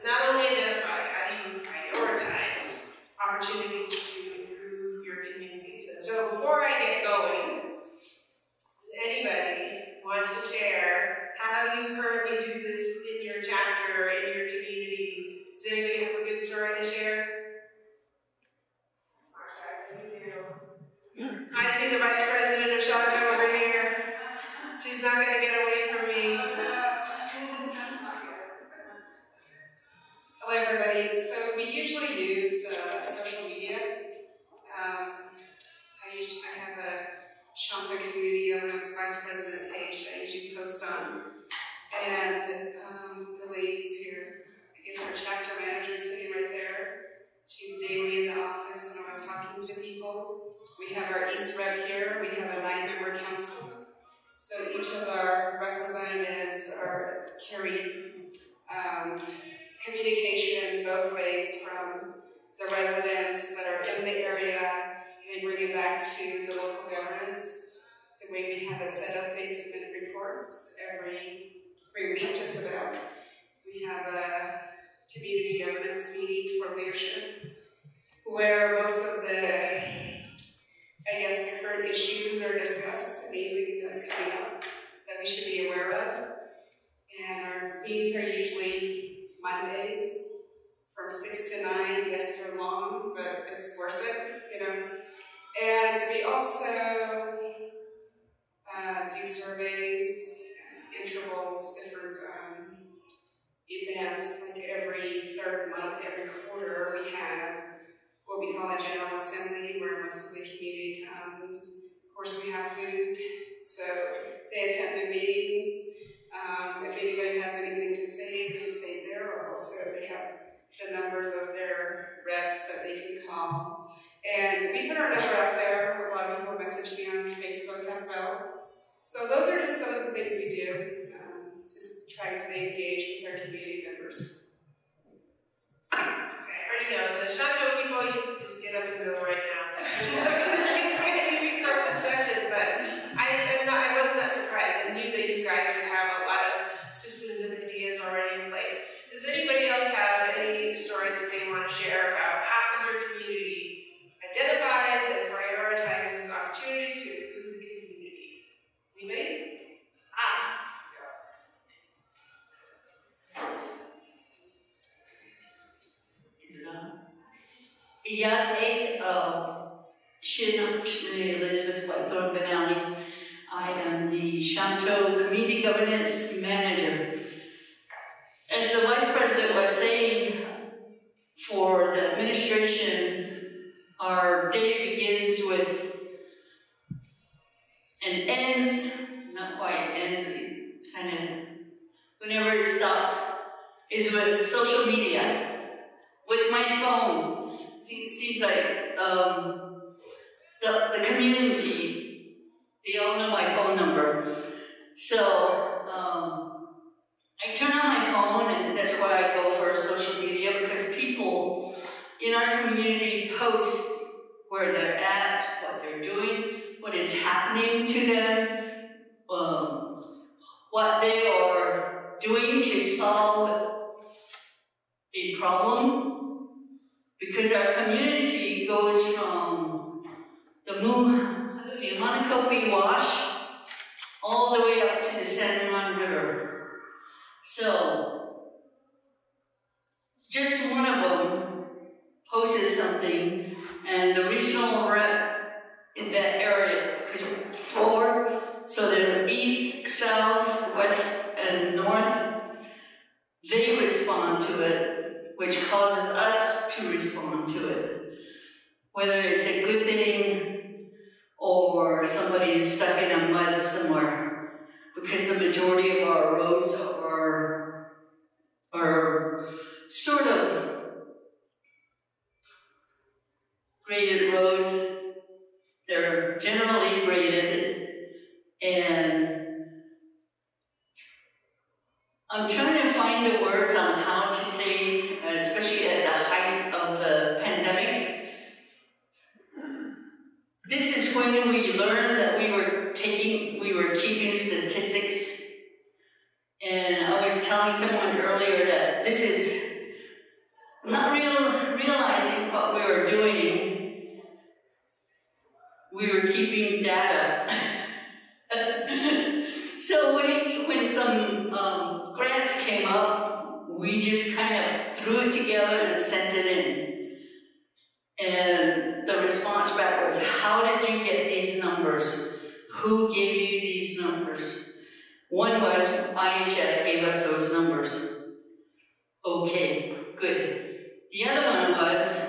Not only identify, how do you prioritize opportunities to improve your communities? And so before I get going, does anybody want to share how you currently do this in your chapter, in your community? Does anybody have a good story to share? I see the Vice President of Chateau over here. She's not going to get away from me. Hello, everybody. So we usually use social media. I have a Chateau Community Governance Vice President page that I usually post on. And the lady's here. I guess our chapter manager is sitting right there. She's daily in the office and always talking to people. We have our East Rep here. We have a 9-member council. So each of our representatives are carrying communication both ways from the residents that are in the area. They bring it back to the local governance. The way we have it set up, they submit reports every week, just about. We have a community governance meeting for leadership, where most of the current issues are discussed, anything that's coming up that we should be aware of. And our meetings are usually Mondays from 6 to 9. Yes, they're long, but it's worth it, you know. And we also do surveys, intervals, different events, like every third month, every quarter, we have what we call a general assembly, where most of the community comes. Of course, we have food, so they attend the meetings. If anybody has anything to say, they can say there, or also they have the numbers of their reps that they can call. And we put our number out there. A lot of people message me on Facebook as well. So those are just some of the things we do, just try to stay engaged with our community members. Okay, I already know. The Chateau people, you can just get up and go right now. I'm not going to keep waiting for the session, but I wasn't that surprised. I knew that you guys would have a lot of systems and ideas already in place. Does anybody else have any stories that they want to share about how your community identifies and prioritizes opportunities to improve the community? Anybody? Is it on? Yate Shin Elizabeth Whitethorn Benelli. I am the Chateau Community Governance Manager. As the Vice President was saying, for the administration, our day begins with and ends, not quite ends, kind of, whenever it stops, is with social media. With my phone, it seems like the community, they all know my phone number. So I turn on my phone, and that's why I go for social media, because people in our community post where they're at, what they're doing, what is happening to them, what they are doing to solve a problem. Because our community goes from the Monocopi Wash all the way up to the San Juan River. So, just one of them posted something, and the regional rep in that area, because we're 4, so there's east, south, west, and north, they respond to it, which causes us to respond to it. Whether it's a good thing or somebody's stuck in a mud somewhere, because the majority of our roads are sort of graded roads. They're generally graded, and I'm trying to find the words on how to say, especially at the height of the pandemic. This is when we learned that we were keeping statistics. And I was telling someone earlier that this is not realizing what we were doing, we were keeping data. So when some grants came up, we just kind of threw it together and sent it in. And the response back was, how did you get these numbers? Who gave you these numbers? One was, IHS gave us those numbers. Okay, good. The other one was,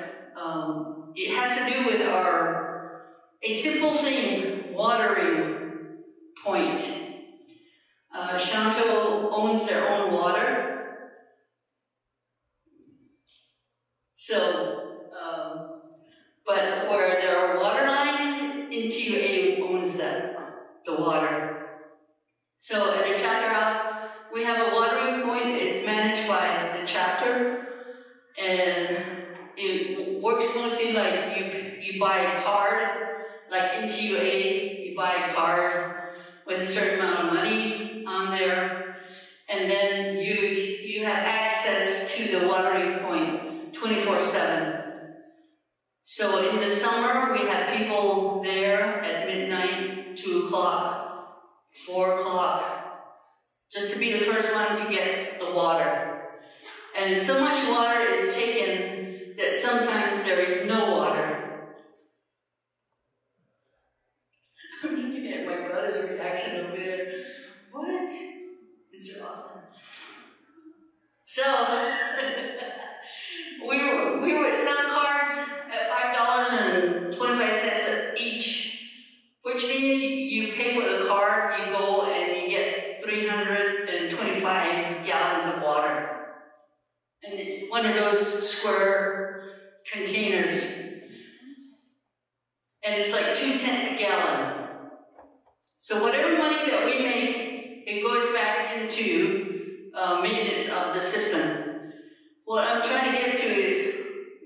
it has to do with a simple thing, watering point. Shanto owns their own water. So, but where there are water lines, NTUA owns the water. So at the chapter house, we have a watering point. It's managed by the chapter, and it works mostly like you buy a card, like NTUA, you buy a card with a certain amount of money on there, and then you have access to the watering point 24/7. So in the summer, we have people there at midnight, 2 o'clock, 4 o'clock, just to be the first one to get the water. And so much water is taken that sometimes there is no water. I'm looking at my brother's reaction over there. What? Mr. Austin. So, we would sell cards at $5.25 each, which means you pay for the card, you go and you get 325 gallons of water. And it's one of those square containers. And it's like 2 cents a gallon. So whatever money that we make, it goes back into maintenance of the system. What I'm trying to get to is,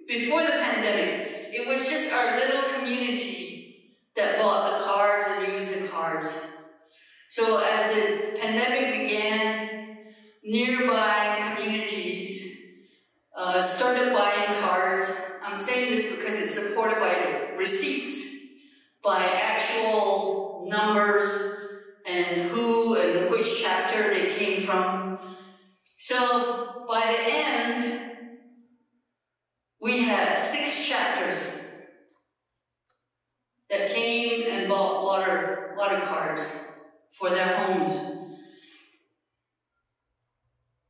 before the pandemic, it was just our little community that bought the cards and used the cards. So as the pandemic began, nearby communities started buying cards. I'm saying this because it's supported by receipts, by actual numbers, and who and which chapter they came from. So by the end, we had 6 chapters that came and bought water cards for their homes.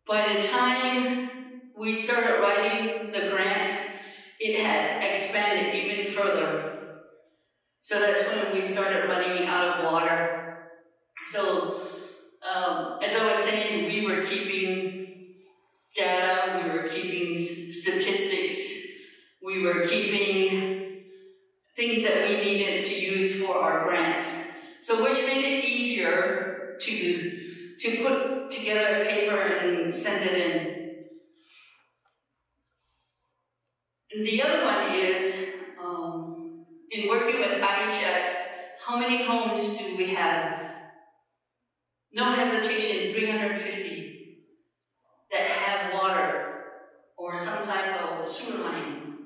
By the time we started writing the grant, it had expanded even further. So that's when we started running out of water. So, as I was saying, we were keeping data, we were keeping statistics, we were keeping things that we needed to use for our grants. So which made it easier to put together a paper and send it in. And the other one is, in working with IHS, how many homes do we have? No hesitation, 350 that have water or some type of sewer line.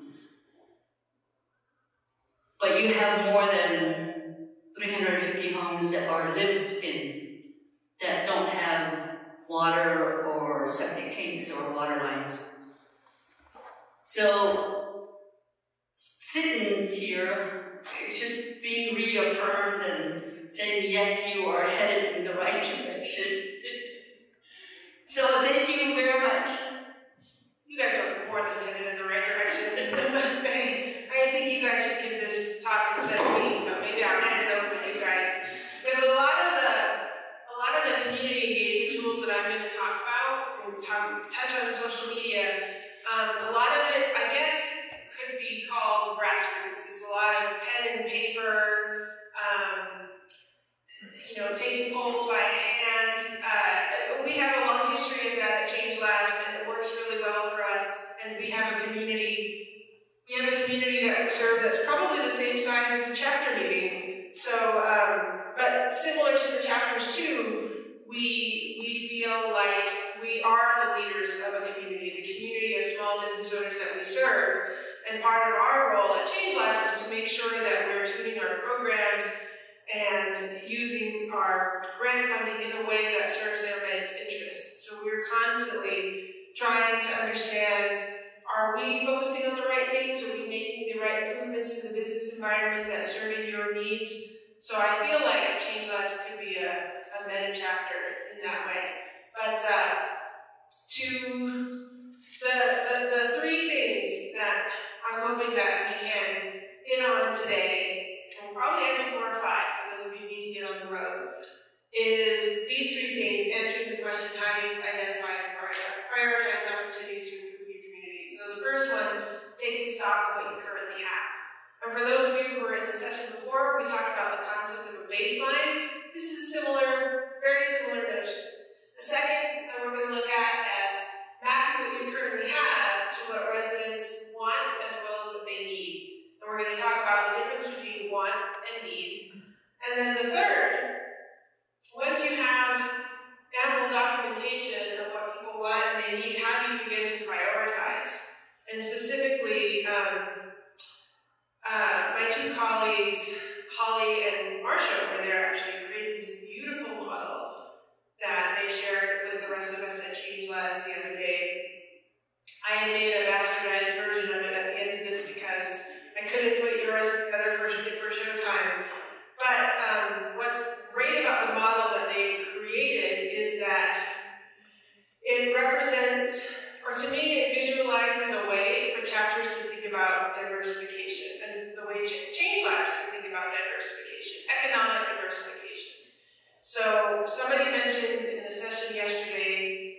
But you have more than 350 homes that are lived in that don't have water or septic tanks or water lines. So, sitting here, it's just being reaffirmed and saying, yes, you are headed in the right direction. So, thank you very much. You guys are more than headed in the right direction, I must say. I think you guys should give this talk instead of me, so maybe I'll hand it over to you guys. Because a lot of the community engagement tools that I'm going to talk about, and touch on social media, a lot of it, I guess, could be called grassroots. It's a lot of pen and paper, taking polls by hand. We have a long history of that at Change Labs, and it works really well for us. And we have a community. That's probably the same size as a chapter meeting. So, but similar to the chapters too, we feel like we are the leaders of a community, the community of small business business owners that we serve. And part of our role at Change Labs is to make sure that we're tuning our programs and using our grant funding in a way that serves their best interests. So we're constantly trying to understand, are we focusing on the right things? Are we making the right improvements in the business environment that's serving your needs? So I feel like Change Labs could be a meta chapter in that way. But to the three things that I'm hoping that we can hit on today, and we'll probably end before 5 for those of you who need to get on the road, is these three things, answering the question, how do you identify and prioritize opportunities to improve your community? So the first one, taking stock of what you currently have. And for those of you who were in the session before, we talked about the concept of a baseline. This is a similar, very similar notion. The second that we're going to look at as mapping what you currently have to what residents want as well as what they need. And we're going to talk about the difference between want and need. And then the third, once you have ample documentation of what people want and they need, how do you begin to prioritize? And specifically, my two colleagues, Holly and Marsha, over there actually created this beautiful model that they shared with the rest of us at Change Labs the other day. I had made a bastardized version of it at the end of this because I couldn't put yours together for show time. But what's great about the model that they created is that it represents, or to me, it visualizes a way for chapters to think about diversification, and the way Change Labs can think about diversification, economic diversification. So somebody mentioned in the session yesterday,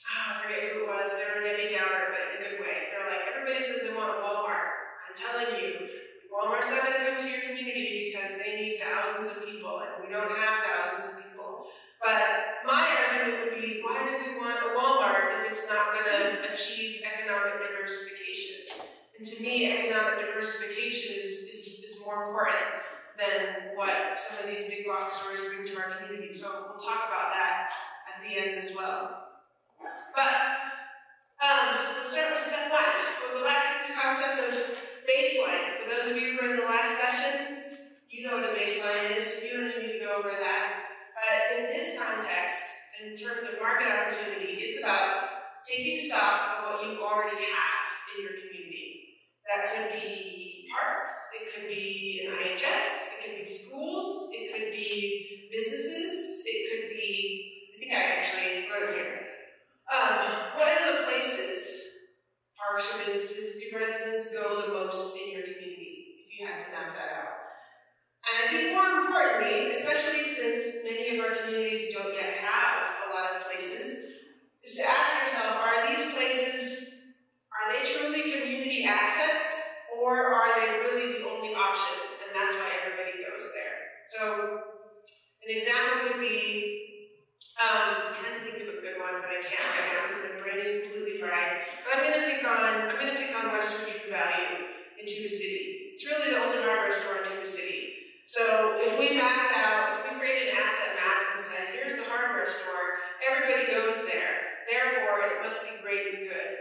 I forget who it was, they were Debbie Downer, but in a good way. They're like, everybody says they want a Walmart. I'm telling you, Walmart's not going to come to your community because they need thousands of people, and we don't have thousands of people. But my argument would be, why do we want a Walmart if it's not going to achieve economic diversification? And to me, economic diversification is more important than what some of these big box stores bring to our community. So we'll talk about that at the end as well. But let's start with step 1. We'll go back to this concept of baseline. For those of you who were in the last session, you know what a baseline is. You don't need me to go over that. But in this context, in terms of market opportunity, it's about taking stock of what you already have in your community. That could be parks, it could be an IHS, it could be schools, it could be businesses, it could be, I think I actually wrote it here. What are the places, parks or businesses, do residents go the most in your community, if you had to map that out? And I think more importantly, especially since many of our communities don't yet have a lot of places, is to ask yourself, are these places, are they truly community assets, or are they really the only option, and that's why everybody goes there? So, an example could be, I'm trying to think of a good one, but I can't right now because my brain is completely fried. But I'm gonna pick on Western True Value in Tuba City. It's really the only hardware store in Tuba City. So if we mapped out, if we created an asset map and said, here's the hardware store, everybody goes there, therefore it must be great and good.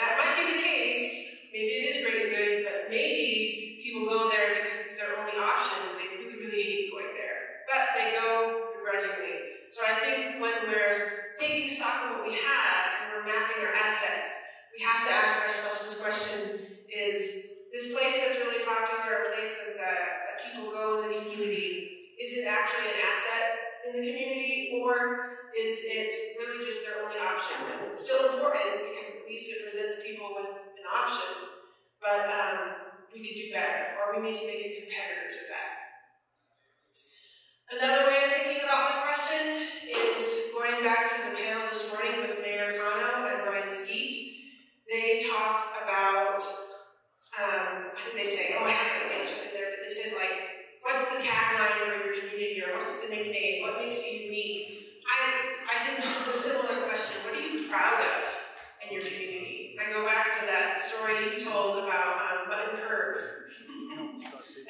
That might be the case, maybe it is great and good, but maybe people go there because it's their only option and they really, really hate going there. But they go begrudgingly. So I think when we're taking stock of what we have and we're mapping our assets, we have to ask ourselves this question, is this place that's really popular, a place that's that people go in the community, is it actually an asset in the community, or is it really just their only option? And it's still important because at least it presents people with an option, but we could do better, or we need to make it competitors of that. Another way of thinking about the question is going back to the panel this morning with Mayor Cano and Brian Skeet. They talked about, what did they say? Oh, I haven't really mentioned it there, but they said, like, what's the tagline for your community, or what's the nickname? What makes you unique? I think this is a similar question. What are you proud of in your community? I go back to that story you told about Mutton Curve.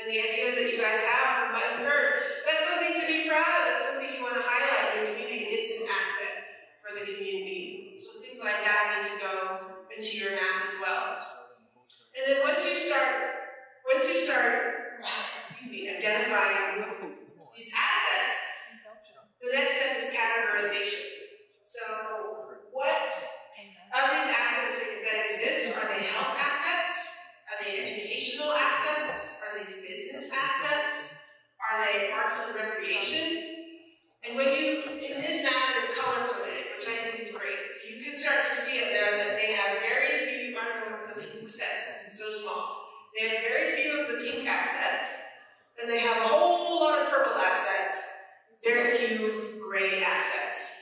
And the ideas that you guys have for Mutton Curve. That's something to be proud of. That's something you want to highlight in your community. It's an asset for the community. So things like that need to go into your map as well. And then once you start identifying these assets, the next step is categorization. So what of these assets that exist, are they health assets? Are they educational assets? Are they business assets? Are they arts and recreation? And when you, in this map, they've color-coded it, which I think is great. So you can start to see up there that they have very few, I don't know what the pink says, because it's so small. They have very few of the pink assets, and they have a whole lot of purple assets, very few gray assets.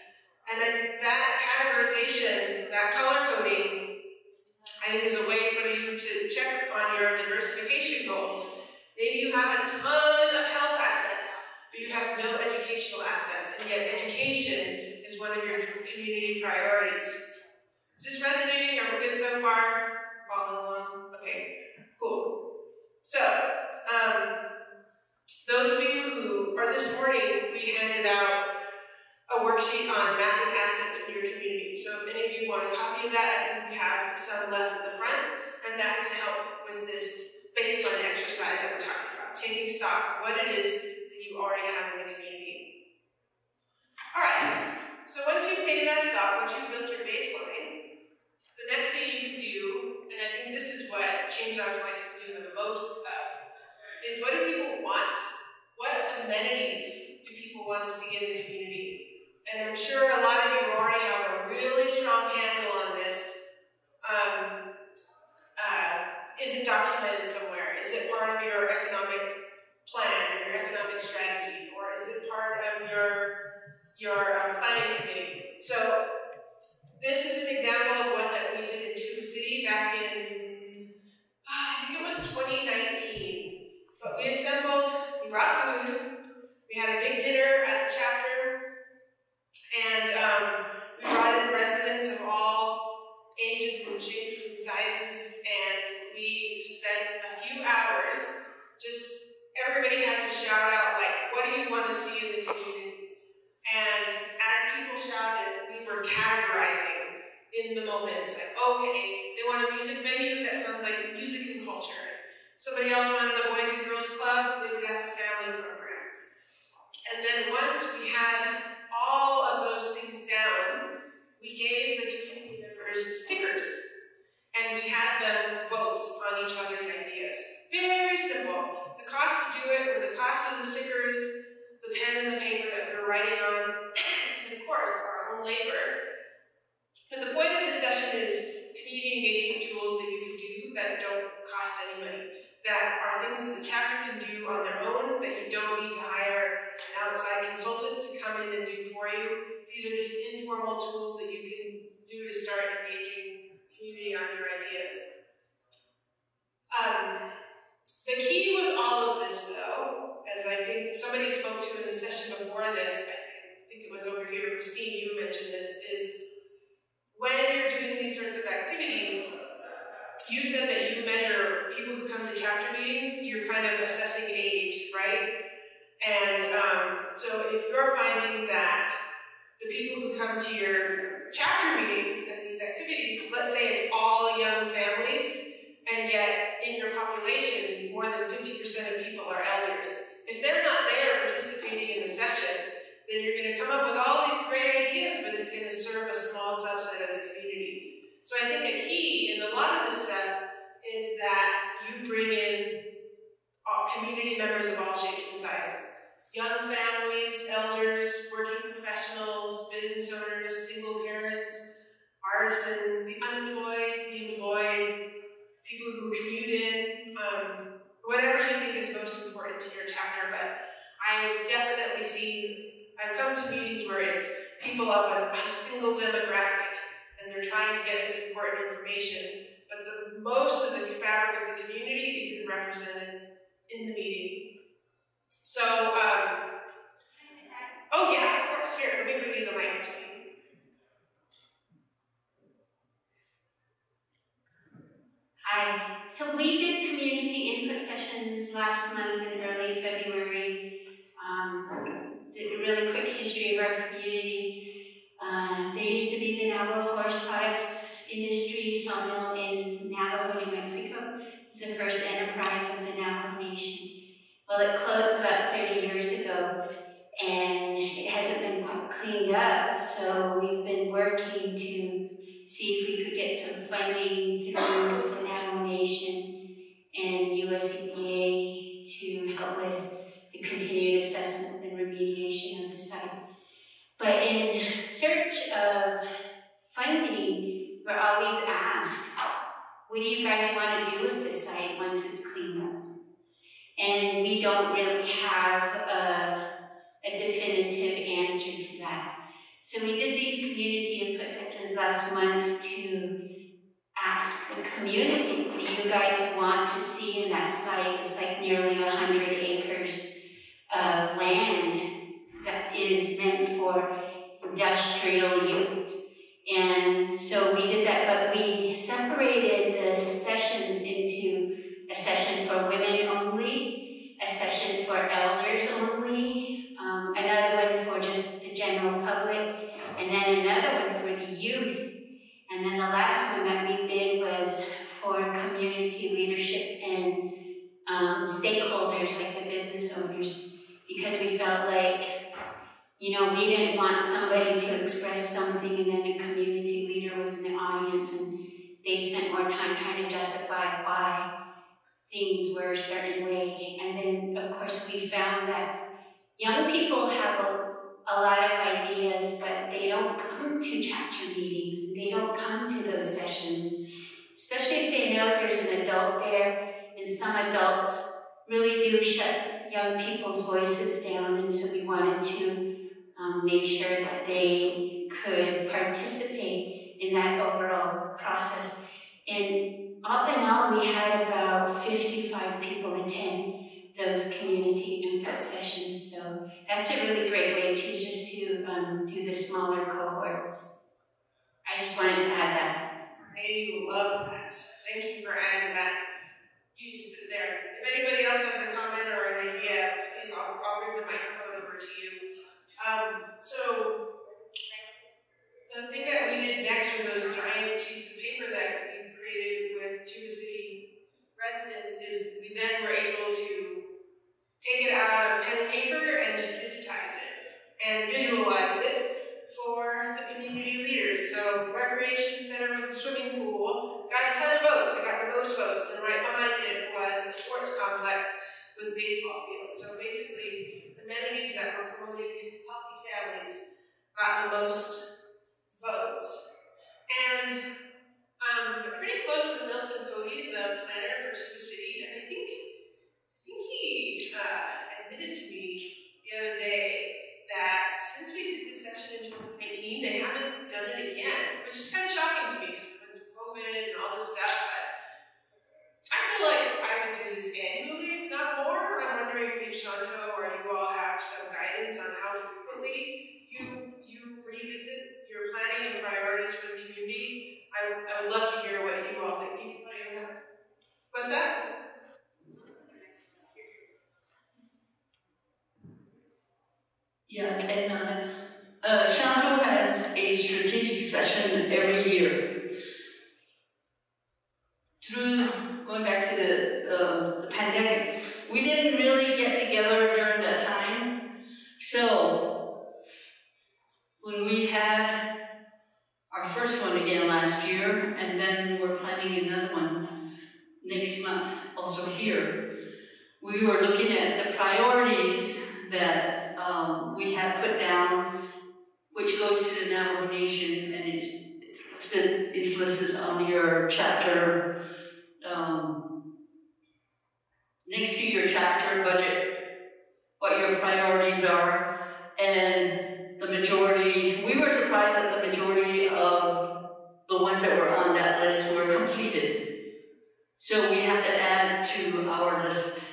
And then that categorization, that color-coding, I think is a way for you to check on your diversification goals. Maybe you have a ton of health assets, but you have no educational assets, and yet education is one of your community priorities. Is this resonating? Are we good so far? Following along? Okay, cool. So, those of you who, or this morning, we handed out a worksheet on mapping assets in your community. So if any of you want a copy of that, I think we have some left at the front, and that can help with this baseline exercise that we're talking about, taking stock of what it is that you already have in the community. All right, so once you've taken that stock, once you've built your baseline, the next thing you can do, and I think this is what ChangeLabs likes to do the most of, is what do people want? What amenities do people want to see in the community? And I'm sure a lot of you already have a really strong handle on this. Is it documented somewhere? Is it part of your economic plan, your economic strategy, or is it part of your planning committee? So this is an example of one that we did in Tuba City back in, I think it was 2019. But we assembled, we brought food, we had a big dinner at the chapter, and we brought in residents of all ages and shapes and sizes, and we spent a few hours just, everybody had to shout out, like, what do you want to see in the community? And as people shouted, we were categorizing in the moment, like, okay, they want a music venue, that sounds like music and culture. Somebody else wanted a Boys and Girls Club, maybe that's a family program. And then once we had all of those things down, we gave the community members stickers, and we had them vote on each other's ideas. Very simple. The cost to do it were the cost of the stickers, the pen and the paper that we were writing on, and of course, our own labor. But the point of this session is community engagement tools that you can do that don't cost any money, that are things that the chapter can do on their own, that you don't need to hire an outside consultant to come in and do for you. These are just informal tools that you can do to start engaging community on your ideas. The key with all of this, though, as I think somebody spoke to in the session before this, I think it was over here, Christine, you mentioned this, is when you're doing these sorts of activities, you said that you measure people who come to chapter meetings, you're kind of assessing age, right? And so if you're finding that the people who come to your chapter meetings and these activities, let's say it's all young families, and yet in your population, more than 50% of people are elders. If they're not there participating in the session, then you're going to come up with all these great ideas, but it's going to serve a small subset of the community. So I think a key in a lot of this stuff is that you bring in community members of all shapes and sizes. Young families, elders, working professionals, business owners, single parents, artisans, the unemployed, the employed, people who commute in, whatever you think is most important to your chapter. But I've definitely seen, I've come to meetings where it's people of a single demographic, and they're trying to get this important information, but most of the fabric of the community isn't represented in the meeting. So, oh yeah, of course, here, let me bring you the mic, Christine. Hi. So we did community input sessions last month in early February. Did a really quick history of our community. There used to be the Navajo Forest Products industry Industry Sawmill in Navajo, New Mexico. It was the first enterprise of the Navajo Nation. Well, it closed about 30 years ago, and it hasn't been quite cleaned up, so we've been working to see if we could get some funding through the Navajo Nation and US EPA to help with the continued assessment and remediation of the site. But in search of funding, we're always asked, what do you guys want to do with the site once it's cleaned up? And we don't really have a definitive answer to that. So we did these community input sections last month to ask the community, what do you guys want to see in that site? It's like nearly 100 acres of land that is meant for industrial use. And so we did that, but we separated the sessions into a session for women only, a session for elders only, another one for just the general public, and then another one for the youth. And then the last one that we did was for community leadership and stakeholders like the business owners, because we felt like, you know, we didn't want somebody to express something and then a community leader was in the audience and they spent more time trying to justify why things were a certain way. And then, of course, we found that young people have a lot of ideas, but they don't come to chapter meetings. They don't come to those sessions, especially if they know there's an adult there, and some adults really do shut young people's voices down, and so we wanted to make sure that they could participate in that overall process. And all in all, we had about 55 people attend those community input sessions. So that's a really great way to just to do the smaller cohorts. I just wanted to add that. I love that. Thank you for adding that. You just put it there. If anybody else has a comment or an idea, please, I'll bring the microphone over to you. So the thing that we did next with those giant sheets of paper that we created with Tuba City residents is we then were able to take it out of pen and paper and just digitize it and visualize it for the community leaders. So recreation center with a swimming pool got a ton of votes. It got the most votes, and right behind it was a sports complex with baseball fields. So basically, amenities that were promoting healthy families got the most votes. And they're pretty close with Nelson Cody, the planner for Tuba City, and I think he admitted to me the other day that since we did this session in 2019, they haven't done it again, which is kind of shocking to me with COVID and all this stuff, but I feel like I would do this annually, if not more. I'm wondering if Shanto or you all have some guidance on how frequently you revisit your planning and priorities for the community. I would love to hear what you all think. What's that? Yeah, and Shanto has a strategic session every year. Through going back to the pandemic, we didn't really get together during that time. So when we had our first one again last year, and then we're planning another one next month, also here, we were looking at the priorities that we had put down, which goes to the Navajo Nation, and it's listed on your chapter, next to your chapter budget, what your priorities are, and the majority, we were surprised that the majority of the ones that were on that list were completed. So we have to add to our list.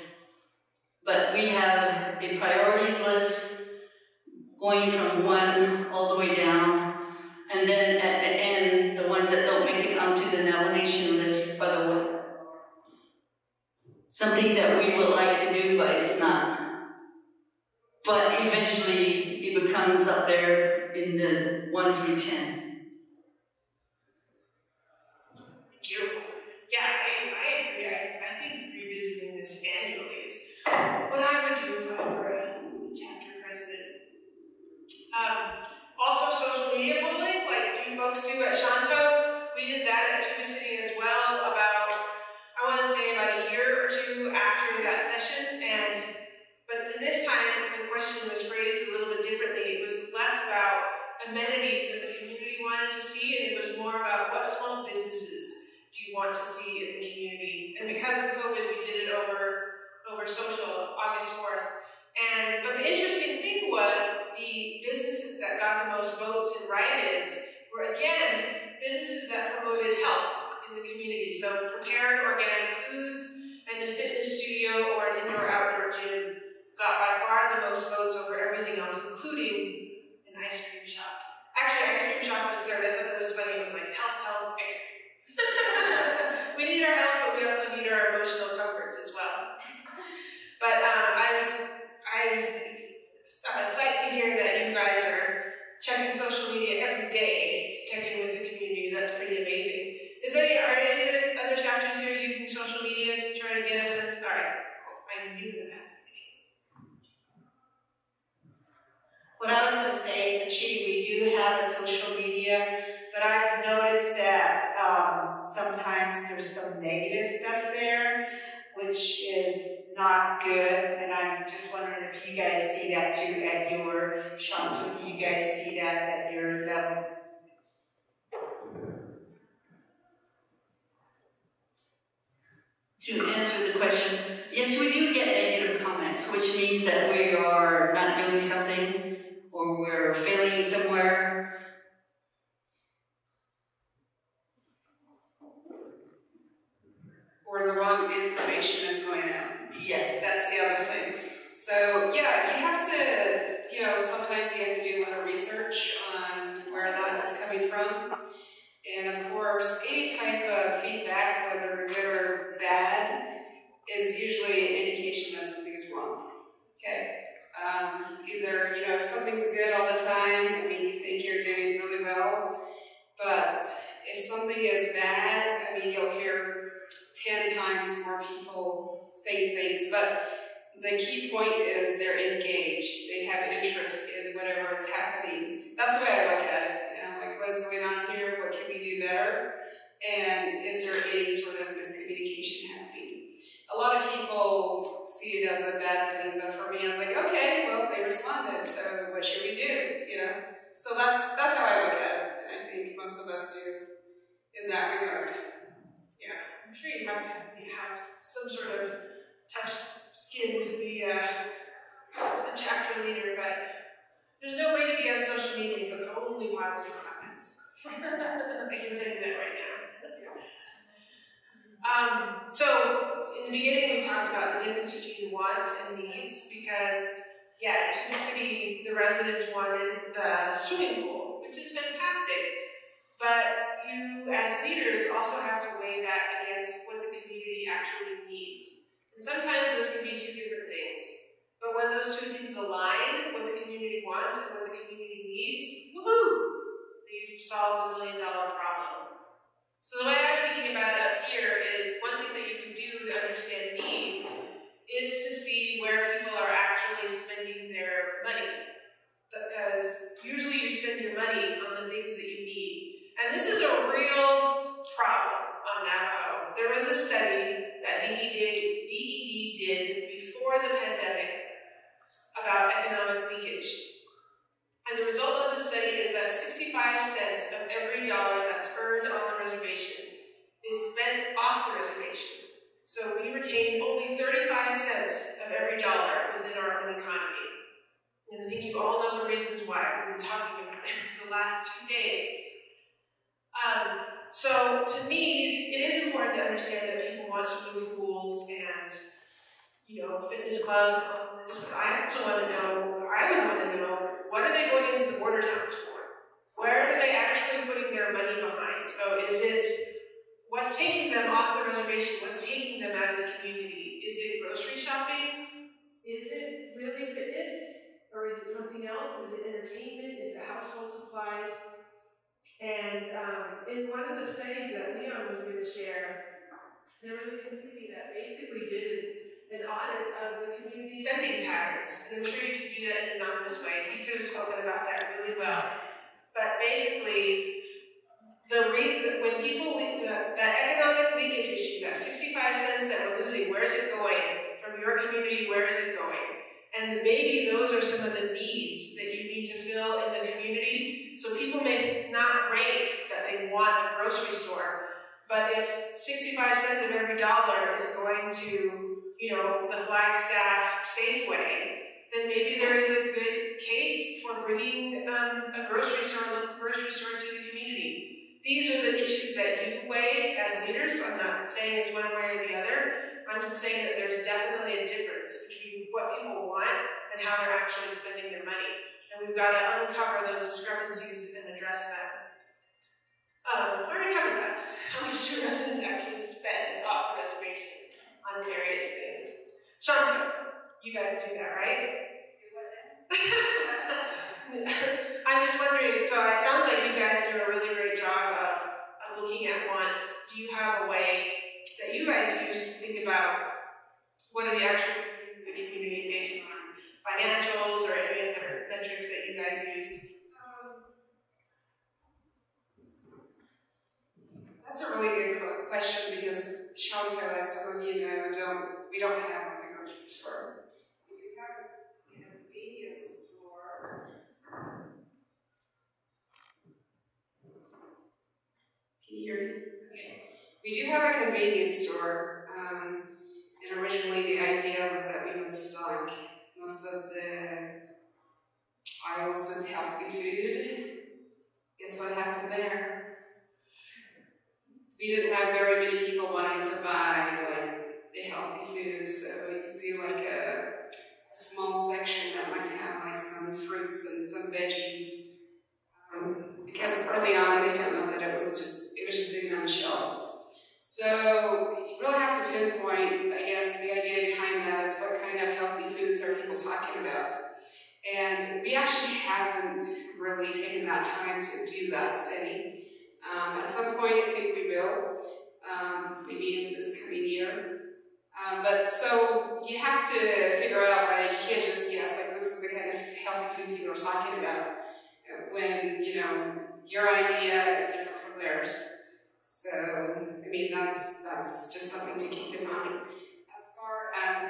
But we have a priorities list going from 1 all the way down, and then at the end, the ones that don't make it onto the Navajo Nation list are the ones. Something that we would like to do, but it's not. But eventually, it becomes up there in the 1 through 10. in the community. So prepared organic foods and the fitness studio or an indoor-outdoor gym got by far the most votes over everything else, including an ice cream shop. Actually, ice cream shop was third. I thought that was funny. It was like health, ice cream. We need our health, but we also need our emotional comforts as well. But I was psyched to hear that you guys are checking social media every day to check in with the community. That's pretty amazing. Are any other chapters here using social media to try to get a sense? All right, I knew that had to be the case. What I was going to say, the Chitty, we do have a social media, but I've noticed that sometimes there's some negative stuff there, which is not good, and I'm just wondering if you guys see that too at your shop. Do you guys see that at your level? To answer the question, yes, we do get negative comments, which means that we are not doing something or we're failing somewhere. Or the wrong information is going out. Yes. That's the other thing. So, yeah, you have to, sometimes you have to do a little research on where that is coming from. And of course, any type of feedback, whether good or bad, is usually an indication that something is wrong. Okay? Either, if something's good all the time, you think you're doing really well. But if something is bad, you'll hear 10 times more people saying things. But the key point is they're engaged. They have interest in whatever is happening. That's the way I look at it. What is going on here? What can we do better? And is there any sort of miscommunication happening? A lot of people see it as a bad thing, but for me, I was like, okay, well, they responded, so what should we do? So that's how I look at it, and I think most of us do in that regard. Yeah, I'm sure you have to have some sort of tough skin to be a chapter leader, but there's no way to be on social media and put only positive comments. I can tell you that right now. So, in the beginning we talked about the difference between wants and needs because, in Tuba City, the residents wanted the swimming pool, which is fantastic. But you, as leaders, also have to weigh that against what the community actually needs. And sometimes those can be two different things. But when those two things align, what the community wants and what the community needs, woohoo! You've solved $1 million problem. So the way I'm thinking about it up here is one thing that you can do to understand need is to see where people are actually spending their money. Because usually you spend your money on the things that you need. And this is a real problem on Navajo. There was a study that DED did before the pandemic about economic leakage. And the result of the study is that 65 cents of every dollar that's earned on the reservation is spent off the reservation. So we retain only 35 cents of every dollar within our own economy. And I think you all know the reasons why. We've been talking about it for the last 2 days. So to me, it is important to understand that people want swimming pools and fitness clubs and all this, but I would want to know, what are they going into the border towns for? Where are they actually putting their money behind? So is it, what's taking them off the reservation? What's taking them out of the community? Is it grocery shopping? Is it really fitness? Or is it something else? Is it entertainment? Is it household supplies? And in one of the studies that Leon was going to share, there was a community that basically did an audit of the community spending patterns. And I'm sure you could do that in an anonymous way. He could have spoken about that really well. But basically, when people leave that economic leakage issue, that 65 cents that we're losing, where is it going? From your community, where is it going? And maybe those are some of the needs that you need to fill in the community. So people may not rank that they want a grocery store, but if 65 cents of every dollar is going to, the Flagstaff Safeway, then maybe there is a good case for bringing a local grocery store to the community. These are the issues that you weigh as leaders from saying that there's definitely a difference between what people want and how they're actually spending their money. And we've got to uncover those discrepancies and address them. I already covered that. How much do residents actually spend off the reservation on various things? Shanta, you guys do that, right? I'm just wondering, so it sounds like you guys do a really great job of looking at wants. Do you have a way that you guys use to think about what are the actual the community based on financials or any other metrics that you guys use? That's a really good question because Chantal, as some of you know, we don't have like a grocery store. We have a convenience store. Can you hear me? Okay. We do have a convenience store, and originally the idea was that we would stock most of the aisles with healthy food. Guess what happened there? We didn't have very many people wanting to buy like the healthy foods, so you see like a small section that might have like some fruits and some veggies. Because early on they found out that it was just sitting on the shelves. So you really have to pinpoint, I guess, the idea behind that is what kind of healthy foods are people talking about. And we actually haven't really taken that time to do that study. At some point, I think we will, maybe in this coming year. But so you have to figure out, right, you can't just guess, like, this is the kind of healthy food people are talking about when, you know, your idea is different from theirs. So, I mean, that's just something to keep in mind. As far as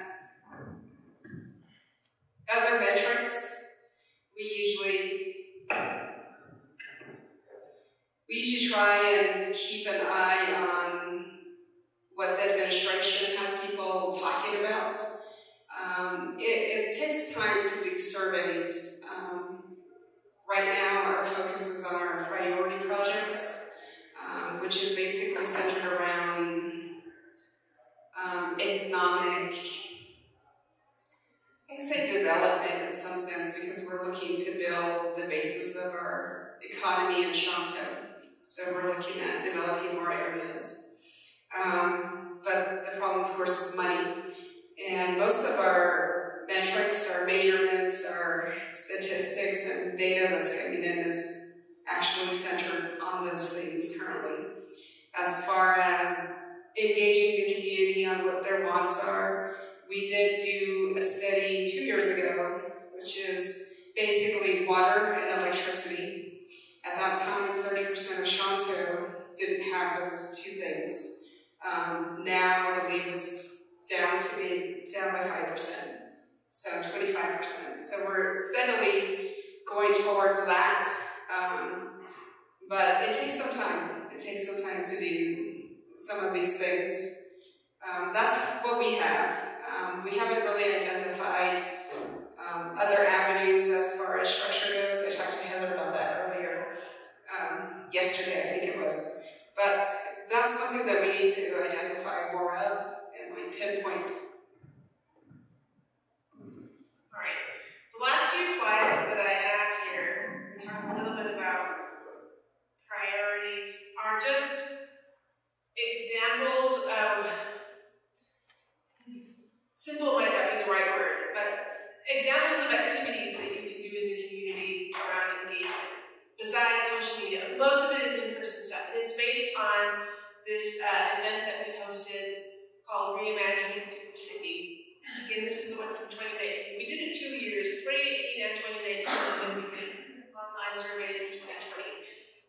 other metrics, we usually try and keep an eye on what the administration has people talking about. It takes time to do surveys. Right now, our focus is on our priority projects, which is basically centered around economic, I say development in some sense, because we're looking to build the basis of our economy in Shanto. So we're looking at developing more areas. But the problem, of course, is money. And most of our metrics, our measurements, our statistics and data that's coming in is actually centered on those things currently. As far as engaging the community on what their wants are, we did do a study 2 years ago, which is basically water and electricity. At that time, 30% of Shanto didn't have those two things. Now I believe it's down by 5%, so 25%. So we're steadily going towards that, but it takes some time. It takes some time to do some of these things. That's what we have. We haven't really identified other avenues as far as structure goes. I talked to Heather about that earlier, yesterday I think it was. But that's something that we need to identify more of and like pinpoint. All right. The last few slides that I have here, we talk a little bit about priorities, are just examples of, simple might not be the right word, but examples of activities that you can do in the community around engagement, besides social media. Most of it is in-person stuff, and it's based on this event that we hosted called Reimagining City. Again, this is the one from 2019. We did it 2 years, 2018 and 2019, and then we did online surveys in 2020.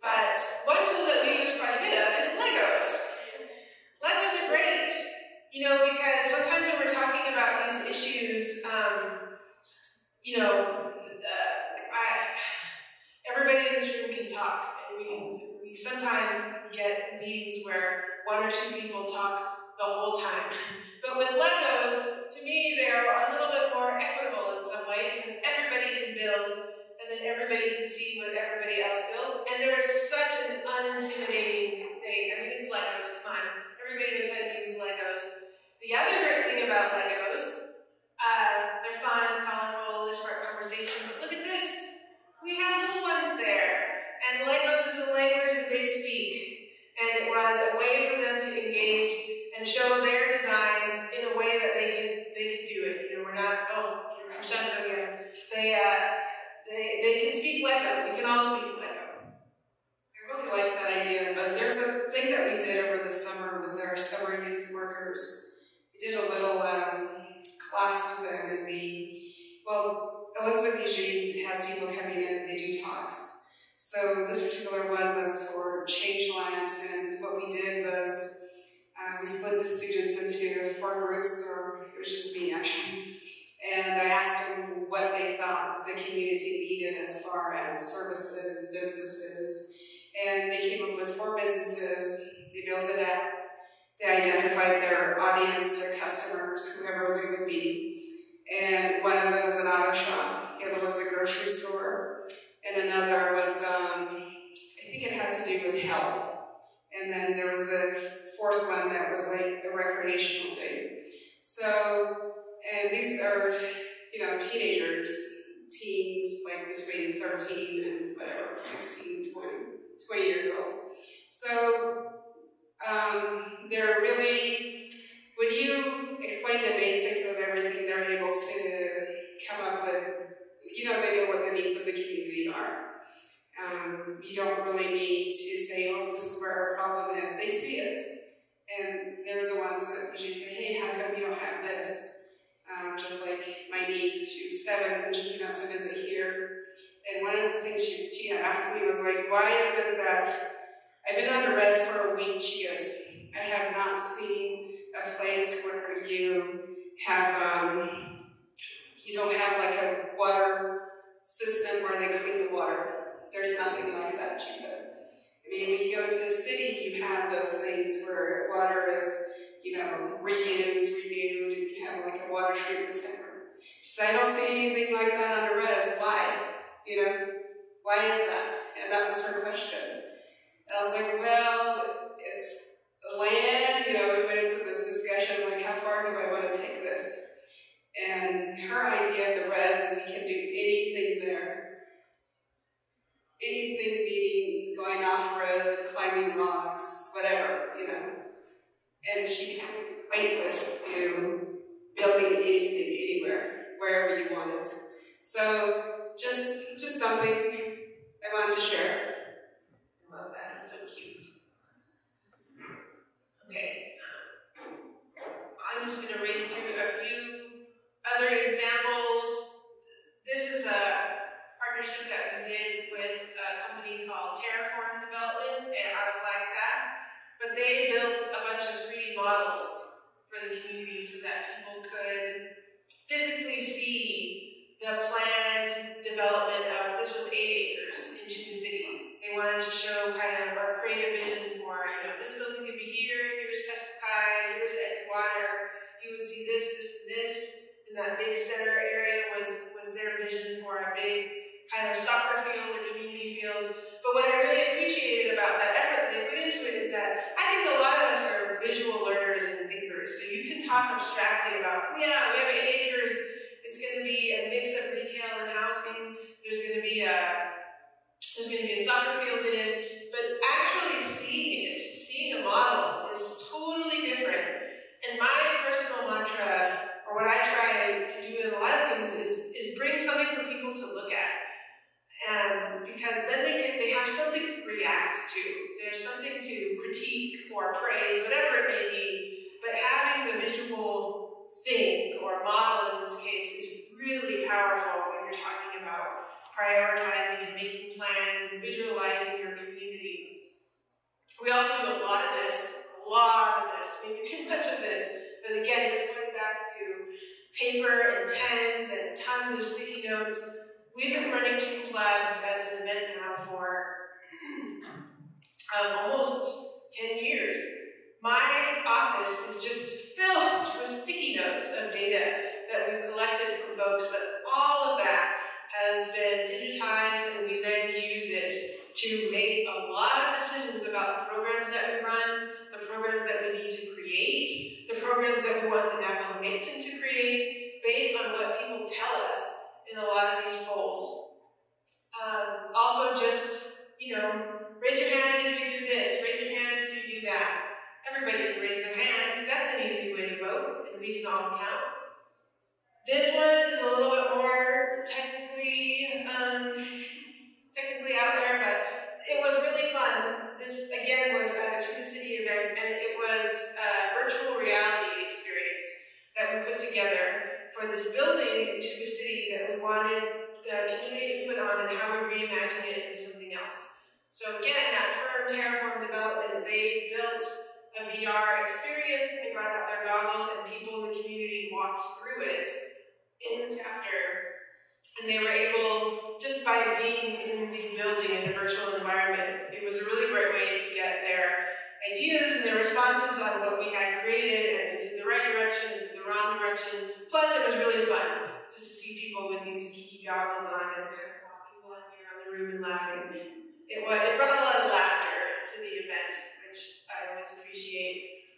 But one tool that we use quite a bit of is Legos. Legos are great, you know, because sometimes when we're talking about these issues, you know, everybody in this room can talk, and we sometimes get meetings where one or two people talk the whole time. But with Legos, to me, they're a little bit more equitable in some way, because everybody can build, and then everybody can see what everybody else built, and they're such an unintimidating thing. I mean, it's Legos, come on. Everybody knows how to use Legos. The other great thing workers. We did a little class with them, and Elizabeth usually has people coming in and they do talks. So this particular one was for change lamps, and what we did was we split the students into 4 groups, or it was just me actually. And I asked them what they thought the community needed as far as services, businesses. And they came up with 4 businesses. They built it out. They identified their audience, their customers, whoever they would be. And one of them was an auto shop. The other was a grocery store. And another was, I think it had to do with health. And then there was a 4th one that was like a recreational thing. So, and these are, teenagers, teens, like between 13 and whatever, 16, 20 years old. So, they're really, when you explain the basics of everything, they're able to come up with, they know what the needs of the community are. You don't really need to say, oh, this is where our problem is. They see it. And they're the ones that usually say, hey, how come we don't have this? Just like my niece, she was 7 when she came out to visit here. And one of the things she had asked me was like, why is it that I've been under res for a week, she goes, I have not seen a place where you have, you don't have like a water system where they clean the water. There's nothing like that, she said. I mean, when you go to the city, you have those things where water is, reused, renewed, and you have like a water treatment center. She said, I don't see anything like that under res. Why? Why is that? And that was her question. And I was like, well, it's the land, we went into this discussion, like, how far do I want to take this? And her idea of the res is you can do anything there. Anything meaning going off-road, climbing rocks, whatever, And she can weightless to building anything, anywhere, wherever you want it. So, just something I wanted to share. I love that, it's so cute. Okay. I'm just going to race through a few other examples. This is a partnership that we did with a company called Terraform Development out of Flagstaff, but they built a bunch of 3D models for the community so that people could physically see the planned development of, this was 8 acres in Choo City. They wanted to show kind of or create a vision for, this building could be here, here's Pescakai, here's Edgewater, you would see this, this, and this, and that big center area was their vision for a big kind of soccer field or community field. But what I really appreciated about that effort that they put into it is that I think a lot of us are visual learners and thinkers. So you can talk abstractly about, we have 8 acres, it's going to be a mix of retail and housing, there's going to be a soccer field in it, but actually seeing a model is totally different. And my personal mantra, or what I try to do in a lot of things, is bring something for people to look at. Because then they have something to react to. There's something to critique or praise, whatever it may be. But having the visual thing, or model in this case, is really powerful when you're talking about prioritizing and making plans and visualizing your community. We also do a lot of this, maybe too much of this. But again, just going back to paper and pens and tons of sticky notes. We've been running Children's Labs as an event now for almost 10 years. My office is just filled with sticky notes of data that we've collected from folks, but all of that has been digitized, and we then use it to make a lot of decisions about the programs that we run, the programs that we need to create, the programs that we want the Navajo Nation to create, based on what people tell us in a lot of these polls. Also just, raise your hand if you do this, raise your hand if you do that. Everybody can raise their hands. That's an easy way to vote, and we can all count. This one is a little bit more technically out there, but it was really fun. This, again, was at a Choo City event, and it was virtual reality So again, that firm Terraform development, they built a VR experience, and they brought out their goggles, and people in the community walked through it in the chapter. And they were able, just by being in the building in a virtual environment, it was a really great way to get their ideas and their responses on what we had created, and is it the right direction, is it the wrong direction. Plus, it was really fun just to see people with these geeky goggles on and kind of walking around the room and laughing. It brought a lot of laughter to the event, which I always appreciate.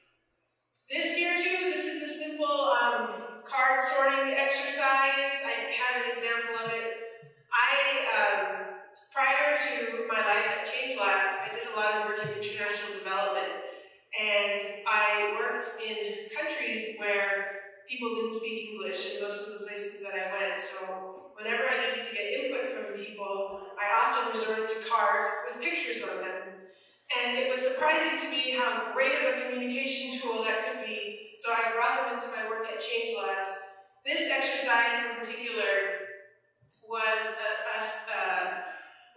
This year, too, this is a simple card sorting exercise. I have an example of it. Prior to my life at Change Labs, I did a lot of work in international development, and I worked in countries where people didn't speak English in most of the places that I went. So whenever I needed to get input from people, I often resorted to cards with pictures on them. And it was surprising to me how great of a communication tool that could be. So I brought them into my work at Change Labs. This exercise in particular was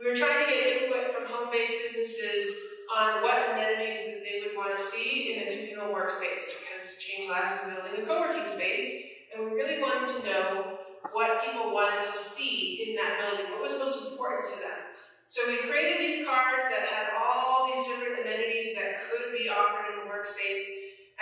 we were trying to get input from home-based businesses on what amenities that they would want to see in a communal workspace, because Change Labs is building a co-working space, and we really wanted to know what people wanted to see in that building, what was most important to them. So we created these cards that had all these different amenities that could be offered in the workspace,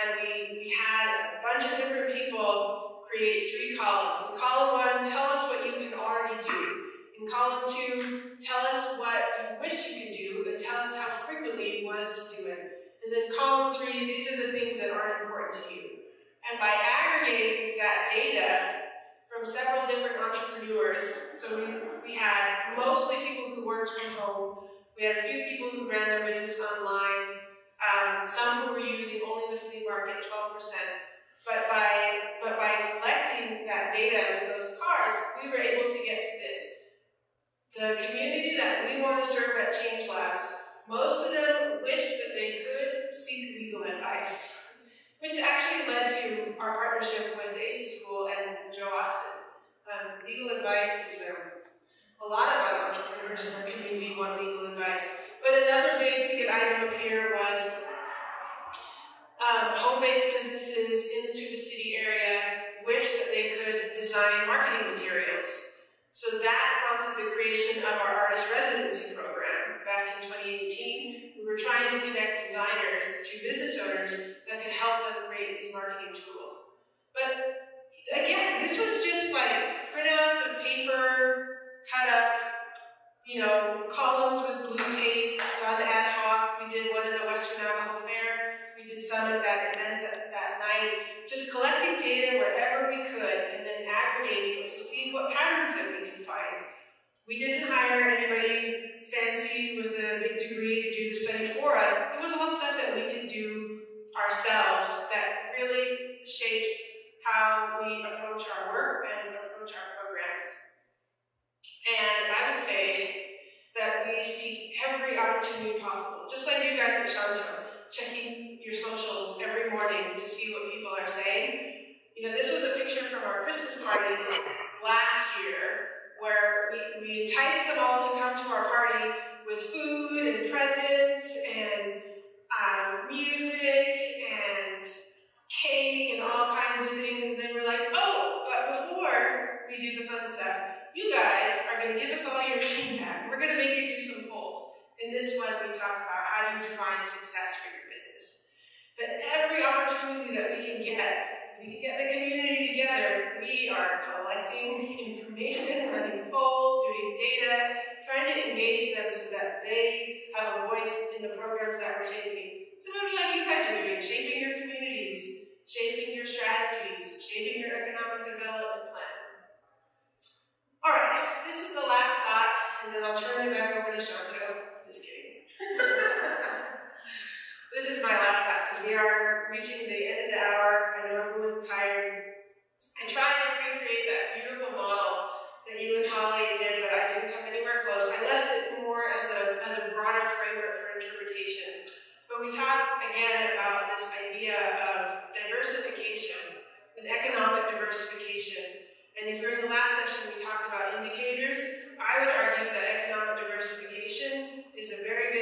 and we had a bunch of different people create 3 columns. In column 1, tell us what you can already do. In column 2, tell us what you wish you could do, and tell us how frequently you want us to do it. And then column 3, these are the things that aren't important to you. And by aggregating that data from several different entrepreneurs, so we had mostly people who worked from home, we had a few people who ran their business online, some who were using only the flea market, 12%. But by collecting that data with those cards, we were able to get to this. The community that we want to serve at Change Labs, most of them wished that they could seek legal advice, which actually led to our partnership with ACE School and Joe Austin. Legal advice is a lot of our entrepreneurs in our community want legal advice. But another big ticket item up here was home-based businesses in the Tuba City area wish that they could design marketing materials. So that prompted the creation of our artist residency program. Back in 2018, we were trying to connect designers to business owners that could help them create these marketing tools. But again, this was just like printouts of paper, cut up, columns with blue tape, done ad hoc. We did one at the Western Navajo Fair. We did some at that event that night. Just collecting data wherever we could and then aggregating to see what patterns that we could find. We didn't hire anybody fancy with a big degree to do the study for us. It was all stuff that we could do ourselves that really shapes how we approach our work and approach our programs. And I would say that we seek every opportunity possible, just like you guys at Shanto, checking your socials every morning to see what people are saying. This was a picture from our Christmas party last year, where we enticed them all to come to our party with food and presents and music and cake and all kinds of things, and then we're like, oh, but before we do the fun stuff, you guys are going to give us all your feedback. We're going to make you do some polls. In this one, we talked about how do you define success for your business. But every opportunity that we can get, if we can get the community together, we are collecting information, running polls, doing data, trying to engage them so that they have a voice in the programs that we're shaping. Similarly, like you guys are doing, shaping your communities, shaping your strategies, shaping your economic development plan. All right, this is the last thought, and then I'll turn it back over to Shanto. Just kidding. This is my last thought, because we are reaching the end of the hour. I know everyone's tired. I tried to recreate that beautiful model that you and Holly did, but I didn't come anywhere close. I left it more as a broader framework for interpretation. But we talked again about this idea of diversification and economic diversification. And if you're in the last session, we talked about indicators. I would argue that economic diversification is a very good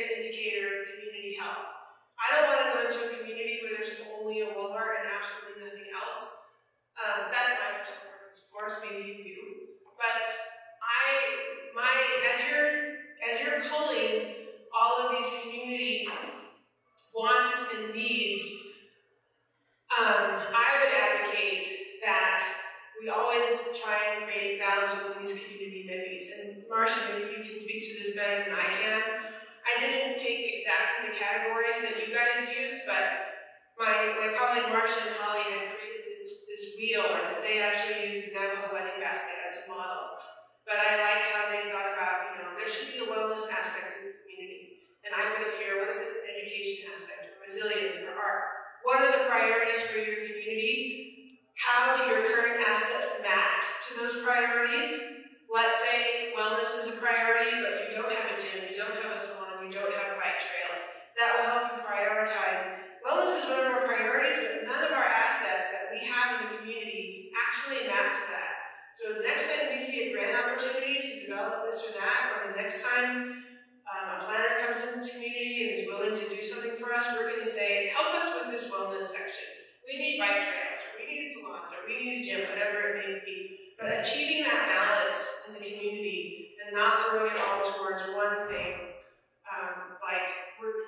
categories that you guys use, but my colleague Marcia and Holly had created this wheel, and they actually used the Navajo wedding basket as a model. But I liked how they thought about, there should be a wellness aspect to the community. And I put up here, what is it, an education aspect, or resilience, or art? What are the priorities for your community? How do your current assets map to those priorities? Let's say wellness is a priority, but you don't have a gym, you don't have a salon, you don't have bike trails. That will help you prioritize. Wellness is one of our priorities, but none of our assets that we have in the community actually map to that. So the next time we see a grant opportunity to develop this or that, or the next time a planner comes in the community and is willing to do something for us, we're going to say, help us with this wellness section. We need bike trails, or we need salons, or we need a gym, whatever it may be. But achieving that balance in the community and not throwing it all towards one thing, like we're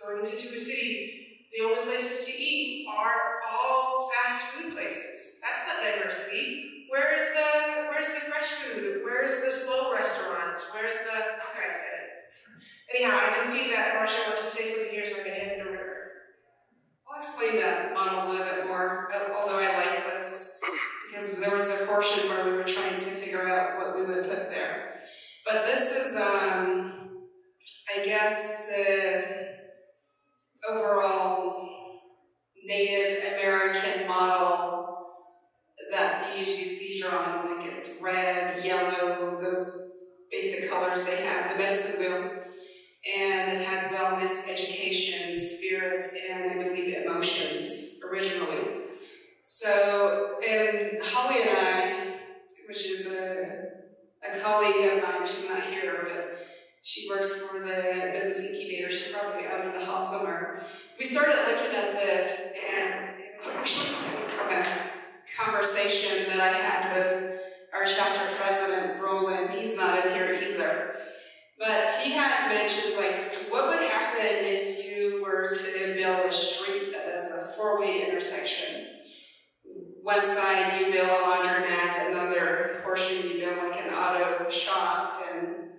going into Tuba City, the only places to eat are all fast food places. That's not diversity. Where's the fresh food? Where's the slow restaurants? Where's the, you guys get it. Anyhow, I can see that Marcia wants to say something here, so I'm going to hand it over to her. I'll explain that model a little bit more, although I like this, because there was a portion where we were trying to figure out what we would put there. But this is, I guess, the overall Native American model that you usually see drawn, like it's red, yellow, those basic colors they have, the medicine wheel. And it had wellness, education, spirit, and I believe emotions originally. So, Holly and I, which is a colleague of mine, she's not here, but she works for the business incubator, she's probably out in the hall somewhere. We started looking at this, and it was actually from a conversation that I had with our chapter president, Roland. He's not in here either. But he had mentioned, like, what would happen if you were to build a street that is a four-way intersection? One side you build a laundromat, another portion you build like an auto shop, and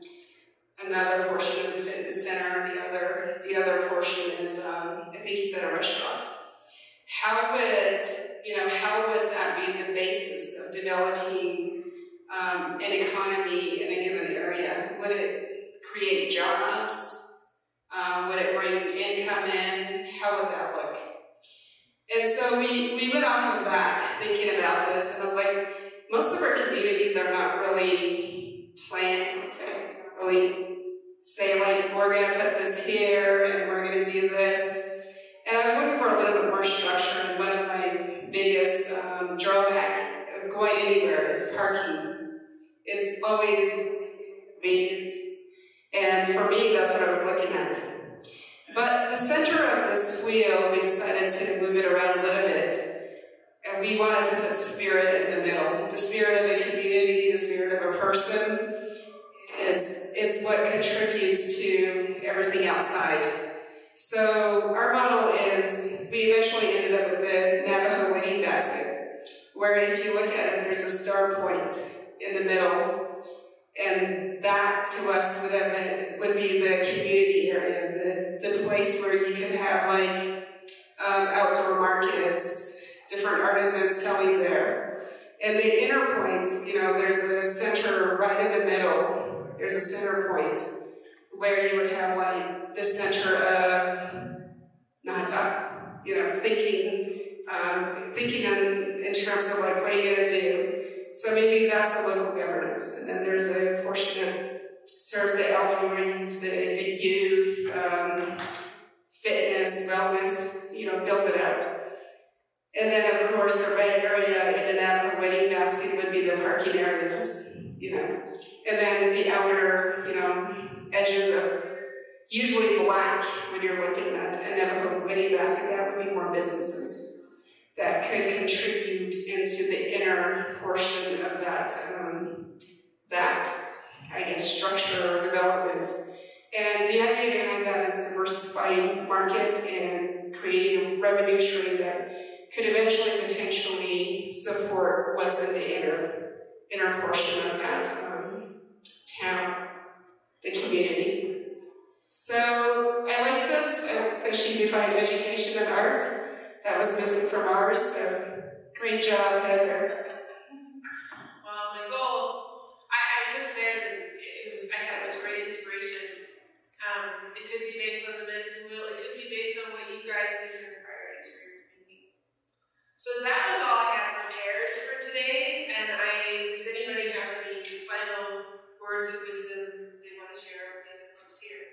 another portion is a fitness center, the other portion is, I think he said a restaurant. How would that be the basis of developing an economy in a given area? Would it create jobs? Would it bring income in? How would that look? And so we went off of that, thinking about this, and I was like, most of our communities are not really planned, really say like, we're going to put this here, and we're going to do this. And I was looking for a little bit more structure, and one of my biggest drawback of going anywhere is parking. It's always vacant. And for me, that's what I was looking at. But the center of this wheel, we decided to move it around a little bit. And we wanted to put spirit in the middle. The spirit of a community, the spirit of a person is what contributes to everything outside. So our model is, we eventually ended up with the Navajo wedding basket, where if you look at it, there's a star point in the middle. And that, to us, would be the community area, the place where you could have, like, outdoor markets, different artisans selling there. And the inner points, there's a center right in the middle. There's a center point where you would have, like, the center of nata, thinking in terms of, like, what are you going to do? So maybe that's a local governance, and then there's a portion that serves the elderlies, the youth, fitness, wellness, built it out. And then, of course, the red area in the Navajo wedding basket would be the parking areas, And then the outer, edges of usually black when you're looking at a Navajo wedding basket, that would be more businesses that could contribute into the inner portion of that, structure or development. And the idea behind that is diversifying market and creating a revenue stream that could eventually potentially support what's in the inner portion of that town, the community. So I like this, that she defined education and art. That was missing from ours, so great job, Heather. Well, my goal, I took theirs and I thought it was great inspiration. It could be based on the medicine wheel, it could be based on what you guys think are the priorities for your community. So that was all I had prepared for today, and does anybody have any final words of wisdom they want to share with the folks here?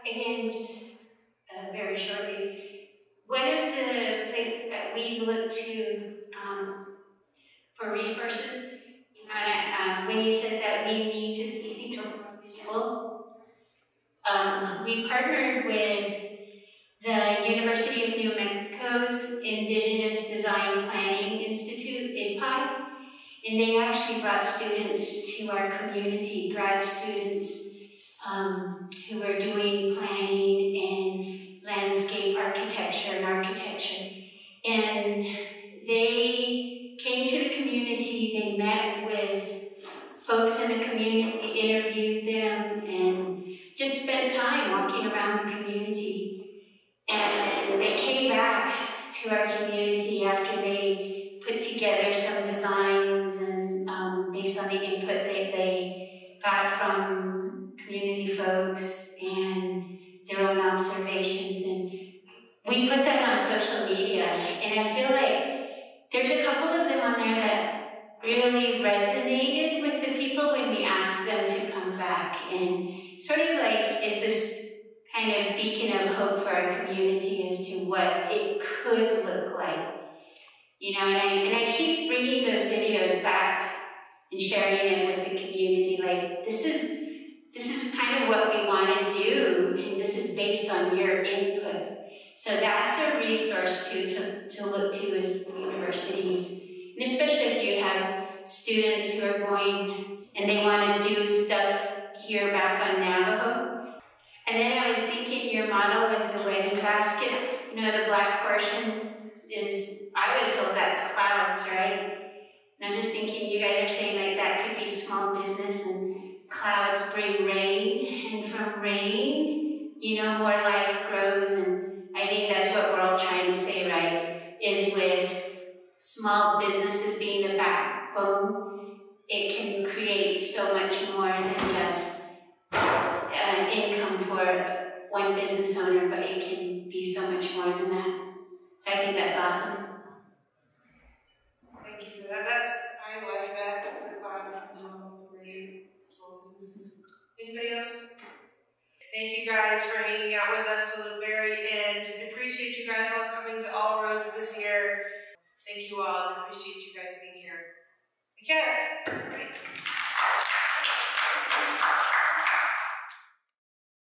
Again, just very shortly, one of the places that we look to for resources, when you said that we need to speak to more people, we partnered with the University of New Mexico's Indigenous Design Planning Institute, IDPI, and they actually brought students to our community, grad students, who are doing planning and landscape architecture and architecture. And they came to the community, they met with folks in the community, interviewed them, and just spent time walking around the community. And they came back to our community after they put together some designs and based on the input that they got from community folks and their own observations. And we put that on social media, and I feel like there's a couple of them on there that really resonated with the people when we asked them to come back, and sort of like is this kind of beacon of hope for our community as to what it could look like. You know, and I keep bringing those videos back and sharing it with the community, like this is kind of what we want to do, and this is based on your input. So that's a resource to look to as universities, and especially if you have students who are going and they want to do stuff here back on Navajo. And then I was thinking your model with the wedding basket, you know, the black portion is, I was told that's clouds, right? And I was just thinking you guys are saying like that could be small business, and clouds bring rain, and from rain, you know, more life grows. And I think that's what we're all trying to say, right? Is with small businesses being the backbone, it can create so much more than just income for one business owner, but it can be so much more than that. So I think that's awesome. Thank you for that. I like that, the clouds and the rain, small businesses. Anybody else? Thank you guys for hanging out with us till the very end. I appreciate you guys all coming to All Roads this year. Thank you all, and appreciate you guys being here. Take care.